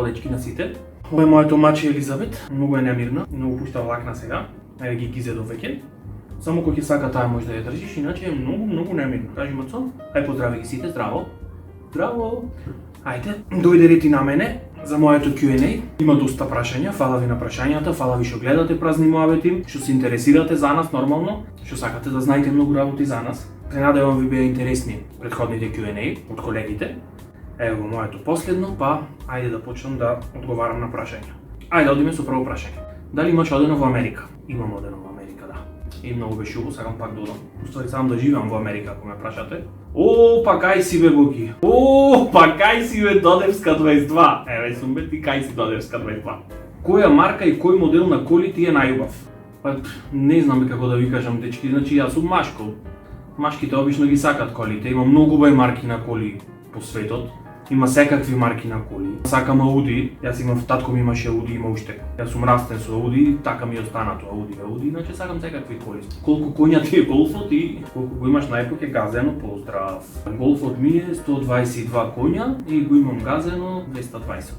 дечки на сите. Ова е моето маче Елизабет, многу е немирна, многу пушта лакна сега, ги гизе до веќе. Само кој ќе сака таа може да ја држиш, иначе е многу немирна. Кажи Мацо, ај поздрави ги сите, здраво. Здраво. Ајде, дојде ред и на мене за моето Q&A. Има доста прашања, фала ви на прашањата, фала ви што гледате празни муабети, што се интересирате за нас нормално, што сакате да знаете многу работи за нас. Се надевам ви беа интересни претходните Q&A од колегите. Ево го моето последно, па ајде да почнам да одговарам на прашања. Ајде одиме со прво прашање. Дали имаш одено во Америка? Имам одено во Америка, да. И многу беше убаво, сакам пак да одам. Уствари сакам да живеам во Америка, ако ме прашате. О, па кај си бе Боги? О, па кај си бе Додевска 22? Еве сум бе ти кај си Додевска 22? Која марка и кој модел на коли ти е најубав? Па не знам бе како да ви кажам дечки, значи јас сум машко. Машките обично ги сакат колите, има многу бај марки на коли по светот. Има секакви марки на коли. Сакам Ауди, јас имам, татко ми имаше Ауди, има уште. Јас сум растен со Ауди, така ми остана тоа Ауди, иначе сакам секакви коли. Колку коња ти е Голфот и колку го имаш најпоќе газено, поздрав. Голфот ми е 122 коња и го имам газено 220.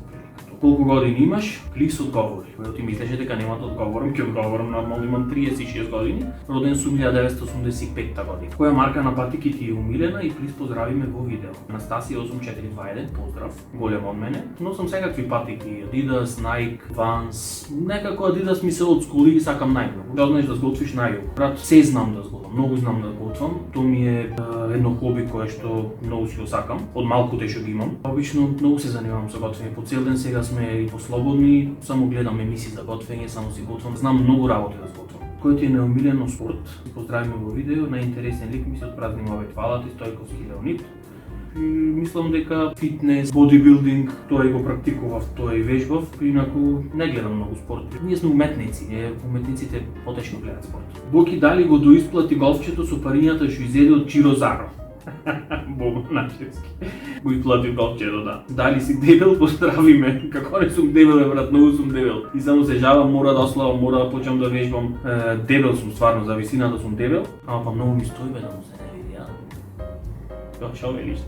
Колку години имаш? Клис одговори. Кој ти мислеше дека нема да одговорам, ќе одговорам, нормално имам 36 години. Роден сум 1985 година. Која марка на патики ти е умилена и плиз поздрави ме во видео. Анастасија 8421, поздрав, голем од мене. Но сум секакви патики, Adidas, Nike, Vans. Некако Adidas ми се од скул и сакам најмногу. Да однеш да сготвиш најубаво. Брат, се знам да сготвам, многу знам да готвам. Тоа ми е едно хоби кое што многу си го сакам. Од малку што ги имам. Обично многу се занимавам со готвење. По цел ден сега сме и послободни, само гледам емисии за готвење, само си готвам. Знам многу работи да сготвам. Кој ти е неомилено спорт? Поздравиме во видео, најинтересен лик ми се од празни муабети. Фала ти, Стојковски Леонид. Мислам дека фитнес, бодибилдинг, тоа и го практикував, тоа и вежбав, инаку не гледам многу спорт. Ние сме уметници, уметниците потешно гледат спорт. Боки дали го доисплати голфчето со парињата што изеде од Чирозаро? Богу начински. Го исплатив голфчето, да. Дали си дебел, поздрави ме. Како не сум дебел, брат, многу сум дебел. И само се жалам, мора да ославам, мора да почнам да вежбам. Дебел сум, стварно, за висината сум дебел. Ама па многу ми стои бе да му се не види, а? Шо велиш?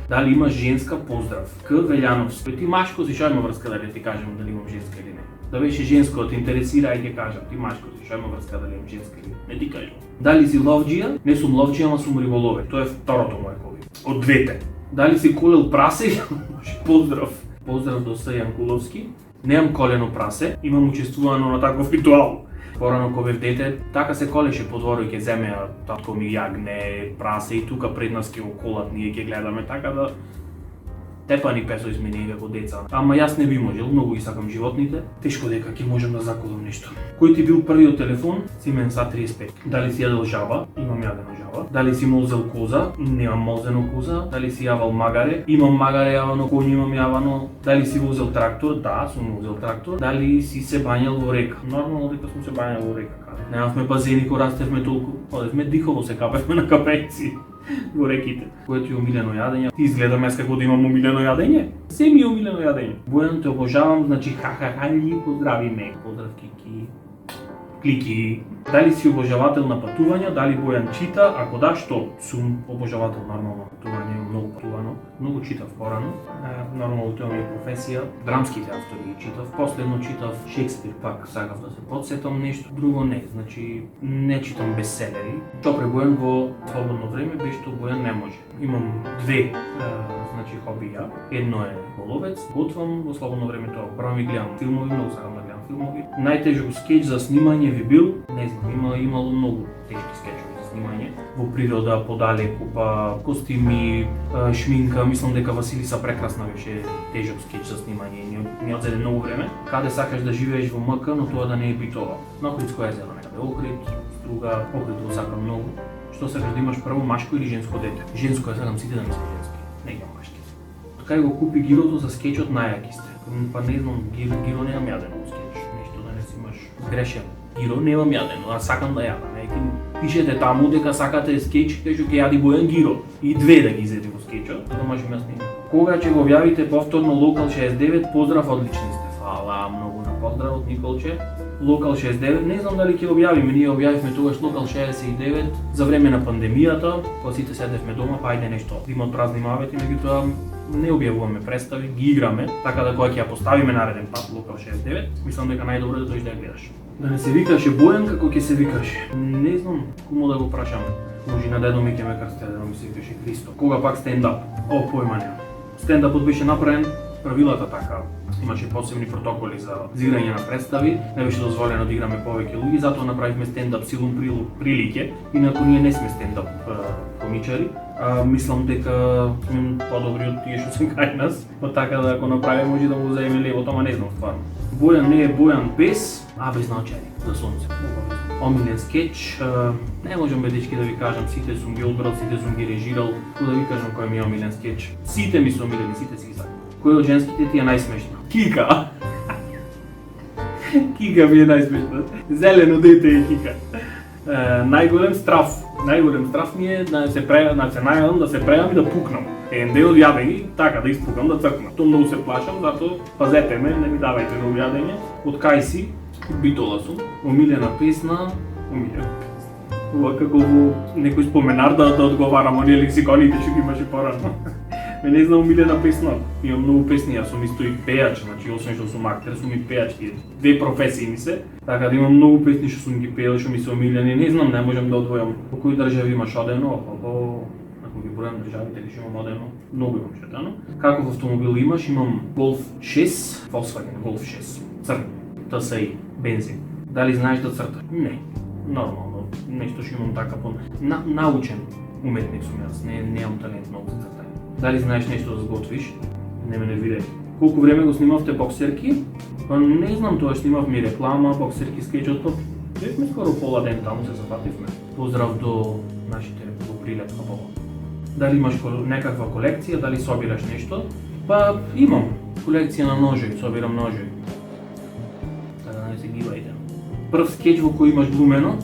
Дали имаш женска? Поздрав. К. Велјановски. Ти машко си, шо има врска да ти кажем дали имам женска или не? Да беше женско, те интересира и ќе кажам. Ти машко си, шо има врска дали имам женска или не? Не ти кажам. Дали си ловџија? Не сум ловџија, ама сум риболовец. Тоа е второто моје хоби. Од двете. Дали си колел прасе? Поздрав. Поздрав до С. Јанкуловски. Немам колено прасе, имам учествувано на таков ритуал. Порано кога бев дете, така се колеше по дворот, ќе земеа татко ми јагне, прасе и тука пред нас ќе го колат, ние ќе гледаме, така да тепани песо измени како деца. Ама јас не би можел, многу ги сакам животните. Тешко дека ќе можам да заколам нешто. Кој ти бил првиот телефон? Siemens A35. Дали си јадел жаба? Имам јадено жаба. Дали си молзел коза? Немам молзено коза. Дали си јавал магаре? Имам магаре јавано, коњ имам јавано. Дали си возел трактор? Да, сум возел трактор. Дали си се бањал во река? Нормално дека сум се бањал во река. Немавме базени кога растевме толку. Одевме дихово, се капевме на капејци во реките. Кое ти е умилено јадење? Ти изгледам јас како да имам умилено јадење? Се ми е умилено јадење. Бојан, те обожавам, значи ха-ха-ха и поздрави ме. Поздрав Кики. Клики. Дали си обожавател на патувања? Дали Бојан чита? Ако да, што? Сум обожавател нормално на патување, многу патувано. Многу читав порано. Нормално тоа ми е професија. Драмските автори ги читав. Последно читав Шекспир, пак сакав да се подсетам нешто. Друго не, значи не читам бестселери. Што пребојан во слободно време беше што Бојан не може. Имам две значи хобија. Едно е ловец, готвам во слободно време тоа. Прво ми гледам филмови, многу сакам да гледам филмови. Најтежок скеч за снимање ви бил, не знам, имало многу тешки скечови за снимање. Во природа, подалеку, па костими, шминка, мислам дека Василиса Прекрасна беше тежок скеч за снимање, ни одзеде многу време. Каде сакаш да живееш во МК, но тоа да не е Битола. На Охридско езеро некаде, Охрид, Струга, Охрид го сакам многу. Што сакаш да имаш прво, машко или женско дете? Женско, ја сакам сите да ми се женски, не имам машки. Кај го купи гирото за скечот најаки сте? Па не знам, гиро немам јадено скеч, нешто да не си имаш грешен. Гиро немам јадено, а сакам да јадам. Пишете таму дека сакате скеч, кај што ќе јади Бојан гиро. И две да ги изеде во скечот, да можеме да снимаме. Кога ќе го објавите повторно Локал 69, поздрав, одлични сте. Фала многу на поздравот. Николче. Локал 69, не знам дали ќе објавиме, ние објавивме тогаш Локал 69 за време на пандемијата, кога сите седевме дома, па ајде нешто, има празни муабети, меѓутоа не објавуваме представи, ги играме, така да кога ќе ја поставиме нареден пат Локал 69, мислам дека најдобро е да дојдеш да ја гледаш. Да не се викаше Бојан како ќе се викаше. Не знам кому да го прашаме. Може на дедо ми ќе ме крсти, дедо ми се викаше Христо. Кога пак стендап? О, појма нема. Стендапот беше направен правилата така. Имаше посебни протоколи за играње на представи, не беше дозволено да играме повеќе луѓе, затоа направивме стендап силум прилике, инаку ние не сме стендап комичари. Мислам дека сме подобри од тие што се кај нас, па така да ако направиме може да му земеме левото, ама не знам стварно. Бојан не е Бојан без, а без научени за сонце. Омилен скеч, не можам бе дечки да ви кажам, сите сум ги одбрал, сите сум ги режирал, да ви кажам кој ми е омилен скеч. Сите ми се омилени, сите си ги сакам. Кој од женските ти е најсмешна? Кика! Кика ми е најсмешна. Зелено дете е Кика. Најголем страф ми е да се најавам да се прејам и да пукнам. Еден дел од јадење, така да испукам, да цркнам. Тоа многу се плашам, затоа пазете ме, не ми давајте ново јадење. Од кај си, Битола сум, омилена песна, ова како во некој споменар да одговарам оние лексиконите што ги имаше порано. Ме не знам омилена песна, имам многу песни, јас сум исто и пејач, значи освен што сум актер, сум и пејач, две професии ми се, така да имам многу песни што сум ги пеел, што ми се омилени, не знам, не можам да одвојам во кои држави имаш одено, ако ги бројам државите, што имам одено, многу имам шетано. Каков автомобил имаш? Имам Golf 6, Volkswagen Golf 6, црн, TSI, бензин. Дали знаеш да црташ? Не, нормално, нешто што имам така научен уметник сум јас, немам талент многу за цртање. Дали знаеш нешто да сготвиш? Не ме нервирај. Колку време го снимавте боксерки? Па не знам, тоа снимавме реклама, боксерки, скеч, бевме скоро пола ден таму, се запативме. Поздрав до нашите во Прилепка Бога. Дали имаш некаква колекција, дали собираш нешто? Па имам колекција на ножеви, собирам ножеви. Така да не се гивајте. Прв скеч во кој имаш глумено,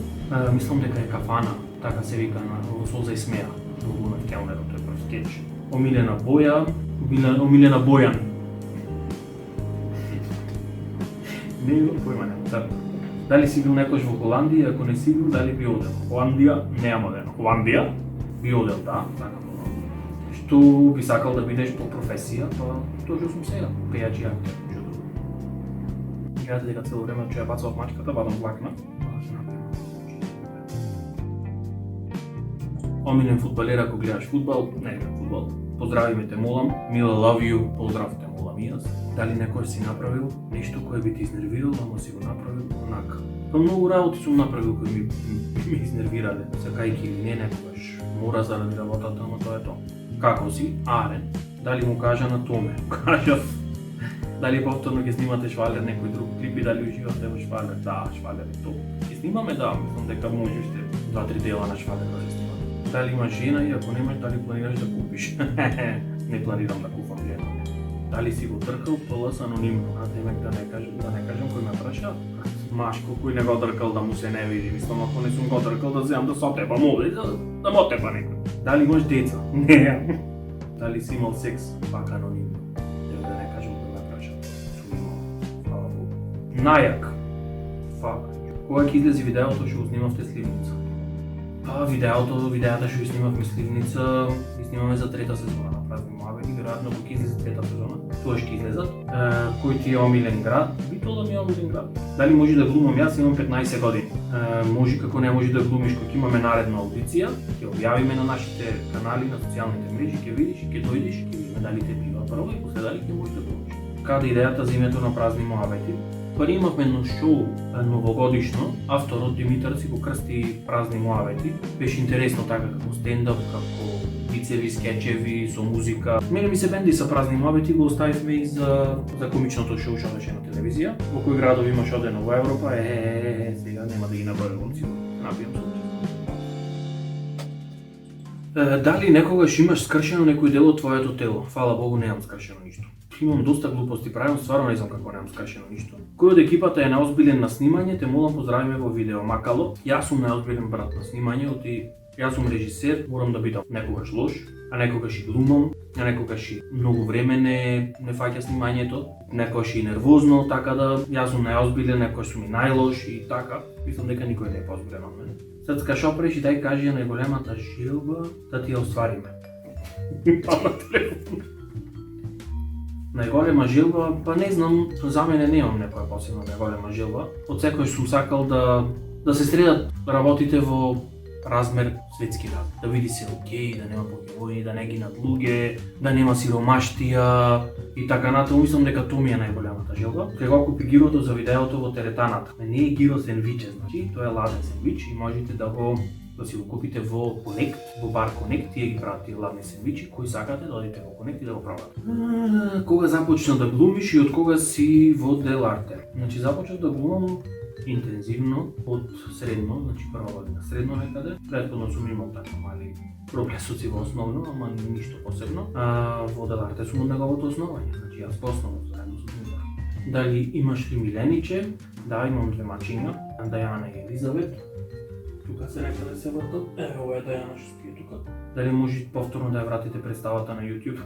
мислам дека е Кафана, така се вика во Солза и смеа, во глумен келнерот, тој прв скеч. Омилена боја, омилена Бојан. Не имам појма, нема. Дали си бил некош во Холандија, ако не си бил, дали би одел? Холандија, неам одено. Холандија, би одел, да, така. Што би сакал да бидеш по професија, па тоа што сум сега, пејач и актер. Гледате дека цело време че ја бацав мачката, бадам влакна. Омилен фудбалер ако гледаш фудбал, не гледам фудбал. Поздрави ме те молам, Мила love you, поздрав те молам и јас. Дали некој си направил нешто кое би те изнервирал, ама си го направил онака. Па многу работи сум направил кои ми изнервирале, сакајќи или не некогаш. Мора заради работата, ама тоа е тоа. Како си? Арен. Дали му кажа на Томе? Кажав. Дали повторно ќе снимате Швалер некој друг клип и дали уживате во Швалер? Да, Швалер е топ. Ќе снимаме, да, мислам дека може уште 2-3 дела на Швалер да се снимаме. Дали имаш жена и ако немаш, дали планираш да купиш? Не планирам да купам жена. Дали си го тркал ПЛС анонимно? А демек да не кажам кој ме праша? Машко кој не го тркал да му се не види. Мислам ако не сум го тркал да земам да се отепам овде, да ме отепа некој. Дали имаш деца? Не. Дали си имал секс? Пак анонимно. Да не кажам кој ме праша. Сум имал. Фала Богу. Најак. Фак. Кога ќе излези видеото што го снимавте Сливница? Видеата што ги снимавме Сливница, ги снимаме за трета сезона на Празни муабети, веројатно кога ќе излезе трета сезона, тоа ќе излезат. Кој ти е омилен град? Битола ми е омилен град. Дали може да глумам? Јас имам 15 години. Може како не може да глумиш кога имаме наредна аудиција, ќе објавиме на нашите канали на социјалните мрежи, ќе видиш, ќе дојдеш, ќе видиме дали те бива прво и после дали ќе можеш да глумиш. Каде идејата за името на Празни муабети? Па имавме едно шоу новогодишно, авторот Димитар си го крсти Празни муабети. Беше интересно така како стендап, како вицеви, скечеви, со музика. Мене ми се бенди са Празни муабети, го оставивме и за комичното шоу што беше на телевизија. Во кои градови имаш одено во Европа, сега нема да ги набројувам, сигурно напијам случај. Дали некогаш имаш скршено некој дел од твоето тело? Фала Богу, немам скршено ништо. Имам доста глупости, правам, стварно не знам како немам скршено ништо. Кој од екипата е наозбилен на снимање, те молам поздравиме во видео Макало. Јас сум наозбилен брат на снимањето и јас сум режисер, морам да бидам некогаш лош, а некогаш и глумам, а некогаш и многу време не фаќа снимањето. некојаш и нервозно, така да јас сум најозбилен, некојаш сум и најлош и така. Мислам дека никој не е поозбилен од мене. Сецка, шо преш и дај кажи ја најголемата желба да ти ја оствариме. На телефон. Најголема желба, па не знам, за мене немам некоја посебна најголема желба. Од секојаш сум сакал да се средат работите во размер светски размер. Да види се окей, да нема војни, да не гинат луѓе, да нема сиромаштија и така натаму. Мислам дека тоа ми е најголемата желба. Кога го купи гирото за видеото во теретаната. Не е гиро сендвиче, значи тоа е ладен сендвич и можете да си го купите во Connect, во бар Connect, тие ги прават тие ладни сендвичи, кои сакате да одите во Connect и да го пробате. Кога започна да глумиш и од кога си во Del Arte? Значи започнав да глумам интензивно од средно, значи прва година средно некаде. Претходно сум имал така мали проблесоци во основно, ама ништо посебно. Во Del Arte сум од неговото основање, значи јас го основно заедно со него. Дали имаш ли милениче? Да, имам две мачиња, Дајана и Елизабет. Тука се некаде се вртат. Ова е Дајана што спие тука. Дали може повторно да ја вратите представата на YouTube?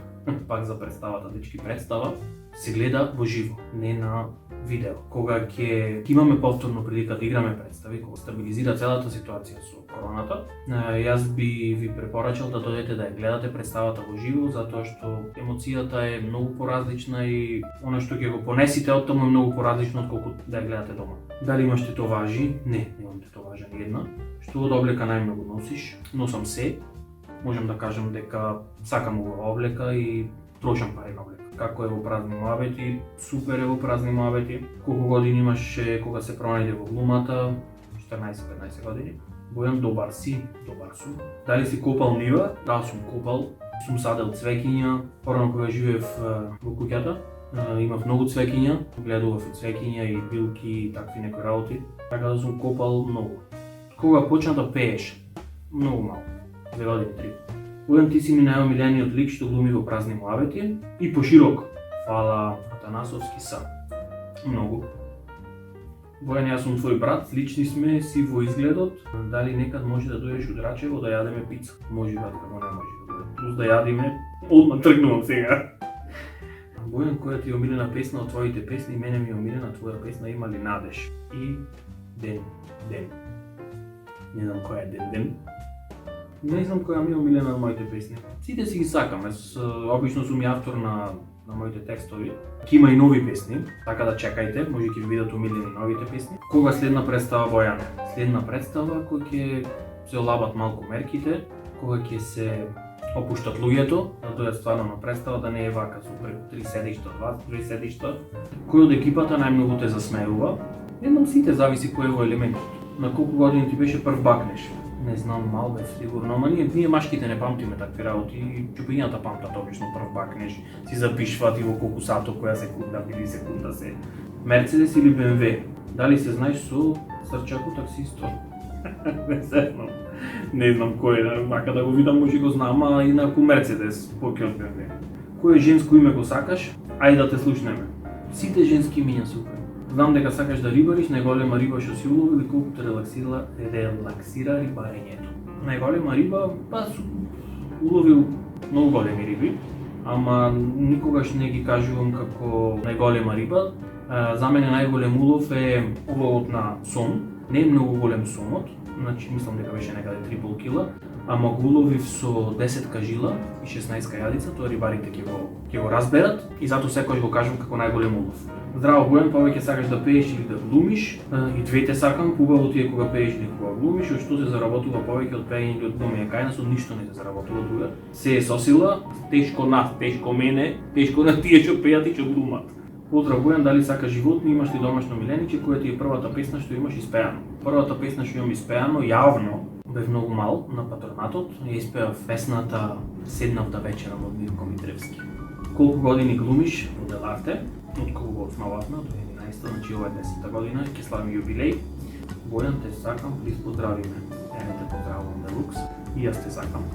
Пак за представата, дечки, представа се гледа во живо, не на видео. Кога ќе имаме повторно прилика да играме представи, кога стабилизира целата ситуација со короната, јас би ви препорачал да дојдете да ја гледате представата во живо, затоа што емоцијата е многу поразлична и она што ќе го понесите од таму е многу поразлично отколку да ја гледате дома. Дали имаш тетоважи? Не, немам тетоважа ни една. Што од облека најмногу носиш? Носам се. Можам да кажам дека сакам убава облека и трошам пари на облека. Како е во празни муабети, супер е во празни муабети. Колку години имаше кога се пронајде во глумата? 14-15 години. Бојан, добар си, добар сум. Дали си копал нива? Да, сум копал. Сум садел цвеќиња. Порано кога живеев во куќата, имав многу цвеќиња, гледував и цвеќиња и билки и такви некои работи. Така да сум копал многу. Кога почна да пееш? Многу малку. 2 години, 3. Бојан, ти си ми најомилениот лик што глуми во празни муабети и пошироко. Фала, Атанасовски са. Многу. Бојан, јас сум твој брат, слични сме си во изгледот. Дали некад може да дојдеш од Рачево да јадеме пица? Може, брат, како не може да дојде. Плюс да јадиме, одма тргнувам сега. Бојан, која ти е омилена песна од твоите песни? Мене ми е омилена твоја песна Има ли надеж? И Ден. Не знам која е Ден. Не знам која ми е омилена од моите песни. Сите си ги сакам, обично сум и автор на моите текстови. Ке има и нови песни, така да чекајте, може ќе ви бидат омилени новите песни. Кога следна представа, Бојане? Следна представа која ќе се олабат малку мерките, кога ќе се опуштат луѓето, да дојдат стварно на представа, да не е вака со преку 3 седишта, 2 седишта. Кој од екипата најмногу те засмеува? Не знам, сите зависи кој е во елементот. На колку години ти беше прв бакнеш? Не знам, мал бе, сигурно, ама ние машките не памтиме такви работи, чупињата памтат обично прв бакнеш, си запишват и во колку сато, која секунда, или секунда се. Мерцедес или БМВ? Дали се знаеш со Срчако таксисто? Не знам кој е, мака да го видам, може го знам, а инаку Мерцедес, поќе од БМВ. Кој женско име го сакаш? Ајде да те слушнеме. Сите женски имиња супер. Знам дека сакаш да рибариш, најголема риба што си улови или колку те релаксира рибарењето. Најголема риба, па уловил многу големи риби, ама никогаш не ги кажувам како најголема риба. За мене најголем улов е уловот на сом. Не е многу голем сомот, значи мислам дека беше некаде 3,5 кила, ама го уловив со 10 кажила и 16 јадица, тоа рибарите ќе го разберат и затоа секогаш го кажам како најголем улов. Здраво, Бојан, повеќе сакаш да пееш или да глумиш? И двете сакам, хубаво ти е кога пееш или кога глумиш, од што се заработува повеќе од пеење или од глумење? Кај нас од ништо не се заработува друга. Се е сосила, тешко нас, тешко мене, тешко на тие што пеат и што глумат. Поздрав, Бојан, дали сакаш животни, имаш ли домашно милениче, која ти е првата песна што имаш испеано? Првата песна што имам испеано јавно, бев многу мал на патронатот, ја испеав песната Седнавта вечера од Милко Митревски. Колку години глумиш во Del Arte? Од кога го основавме, од 2011, значи ова е 10-та година, ќе славиме јубилеј. Бојан, те сакам, плиз поздравиме. Ене те поздравувам Делукс, и јас те сакам.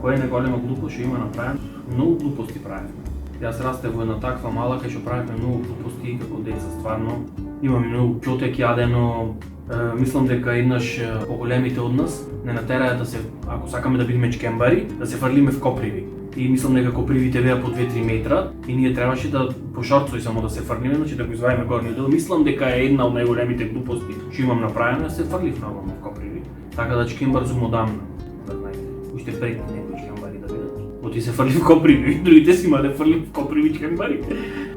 Која е најголема глупост што има направен? Многу глупости правевме. Јас растев во една таква мала кај што правевме многу глупости како деца, стварно. Имаме многу ќотек јадено. Мислам дека еднаш поголемите од нас не натераја да се, ако сакаме да бидеме чкембари, да се фрлиме в коприви. И мислам дека копривите беа по 2-3 метра и ние требаше да по шорцој само да се фрлиме, значи да го извадиме горниот дел. Мислам дека е една од најголемите глупости што имам направена, се фрлив на коприви. Така да ќе им брзо му дам, да знаете. Уште пред некои чембари да видат. Оти се фрли в коприви, другите си има да фрли в коприви чембари.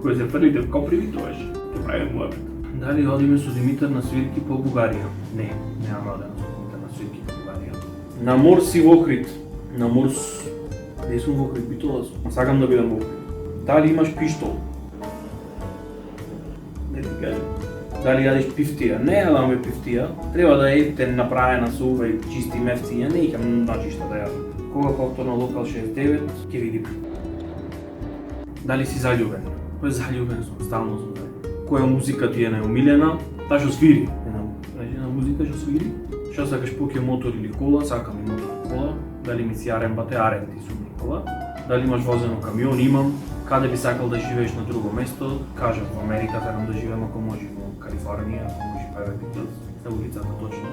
Кој се фрлите в коприви, тоа ќе правиме муабет. Дали одиме со Димитар на свирки по Бугарија? Не, немаме оден со Димитар на свирки по Бугарија. На морси во Охрид. На морс... Не сум во Охрид, битола сум. Сакам да бидам во Охрид. Дали имаш пиштол? Не ти кажам. Дали јадеш пифтија? Не јадам пифтија. Треба да е ефтен направена со увај чисти мефци, ја не икам начишта да јадам. Кога повторно локал 69, ќе видим. Дали си заљубен? Кој е заљубен сум, стално сум заљубен. Која музика ти е најомилена? Таа што свири. Една музика што свири. Што сакаш поќе мотор или кола? Сакам и мотор и кола. Дали ми си аренбате? Аренти сум Никола. Дали имаш возено камион? Имам. Каде би сакал да живееш на друго место? Кажав во Америка, сакам да живеам ако може во Калифорнија, ако може Beverly Hills, на улицата точно.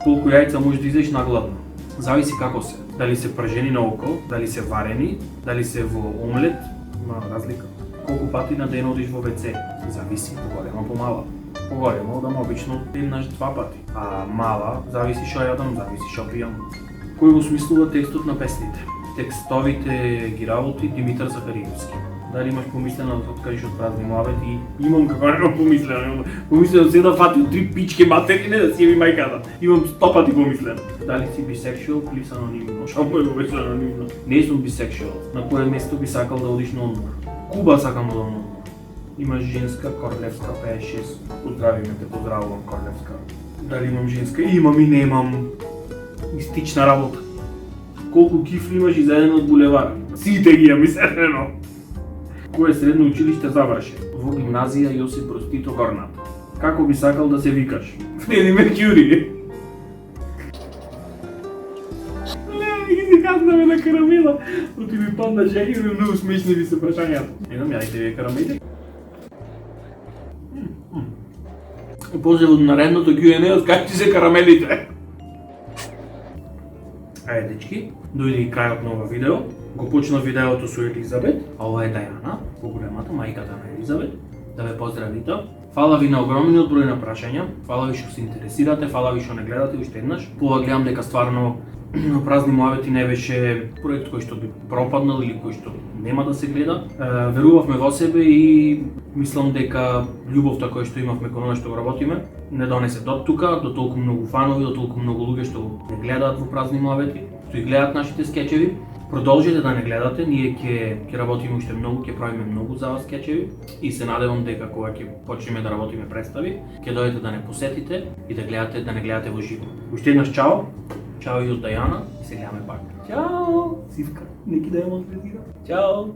Колку јајца можеш да изеш на гладно? Зависи како се. Дали се пражени на око, дали се варени, дали се во омлет, има разлика. Колку пати на ден одиш во WC? Зависи, поголема помала. Поголема одам обично еднаш 2 пати, а мала зависи што јадам, зависи што пијам. Кој го смислува текстот на песните? Текстовите ги работи Димитар Захариевски. Дали имаш помислено да откажеш од празни муабети? Имам, како немам помислено. Помислено се да фати од 3 пички матери, не да си еби мајката. Имам 100 пати помислено. Дали си бисексуал, плис анонимно? Што му е го беше анонимно? Не сум бисексуал. На кое место би сакал да одиш на одмор? Куба сакам да одам на одмор. Имаш женска, Корлевска 56. Поздравиме те, поздравувам Корлевска. Дали имам женска? Имам и немам. Мистична работа. Колку кифли имаш изедено од булевар? Сите ги имам изедено. Кое средно училиште заврши? Во гимназија Јосип Брз Тито Горната. Како би сакал да се викаш? Фреди Меркјури. Не, ги се казнаме на карамела. Оти ми падна жеги, но многу смешни ви се прашањата. Едам, јадите вие карамели? После во наредното Q&A скажете се карамелите. Ајде, дечки, дојде и крајот на ова видео. Го почна видеото со Елизабет, а ова е Дајана, поголемата мајката на Елизабет. Да ве поздравите. Фала ви на огромниот број на прашања, фала ви што се интересирате, фала ви што не гледате уште еднаш. Пова гледам дека стварно празни муабети не беше проект кој што би пропаднал или кој што нема да се гледа. Верувавме во себе и мислам дека љубовта која што имавме кон она што го работиме не донесе до тука, до толку многу фанови, до толку многу луѓе што не гледаат во празни муабети, што и гледаат нашите скечеви. Продолжете да не гледате, ние ќе работиме уште многу, ќе правиме многу за вас скечеви и се надевам дека кога ќе почнеме да работиме представи, ќе дојдете да не посетите и да гледате, да не гледате во живо. Уште еднаш чао. Чао и од Дајана и се гледаме пак. Чао! Сивка, неки да ја монтирам. Чао!